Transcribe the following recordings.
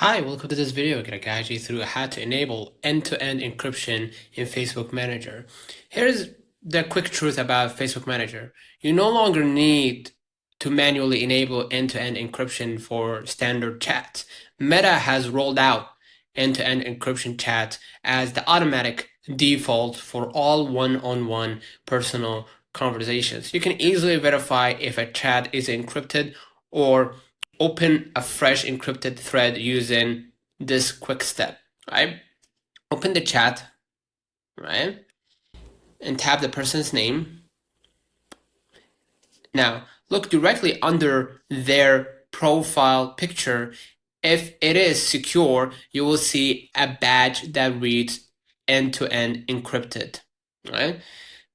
Hi, welcome to this video. I'm going to guide you through how to enable end-to-end encryption in Facebook Manager. Here's the quick truth about Facebook Manager. You no longer need to manually enable end-to-end encryption for standard chats. Meta has rolled out end-to-end encryption chat as the automatic default for all one-on-one personal conversations. You can easily verify if a chat is encrypted or open a fresh encrypted thread using this quick step, right? Open the chat, right? And tap the person's name. Now, look directly under their profile picture. If it is secure, you will see a badge that reads end-to-end encrypted, right?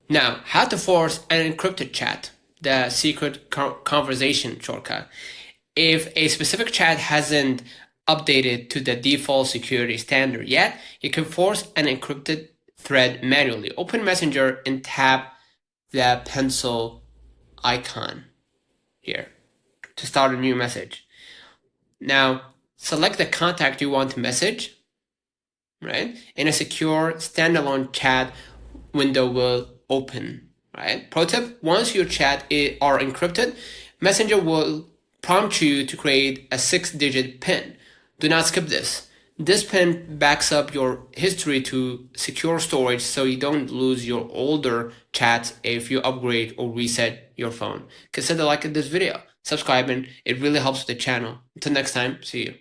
Now, how to force an encrypted chat, the secret conversation shortcut. If a specific chat hasn't updated to the default security standard yet, you can force an encrypted thread manually. Open Messenger and tap the pencil icon here to start a new message. Now, select the contact you want to message, right? And a secure standalone chat window will open, right? Pro tip, once your chat are encrypted, Messenger will prompt you to create a 6-digit PIN. Do not skip this. This PIN backs up your history to secure storage so you don't lose your older chats if you upgrade or reset your phone. Consider liking this video, subscribing, it really helps the channel. Until next time, see you.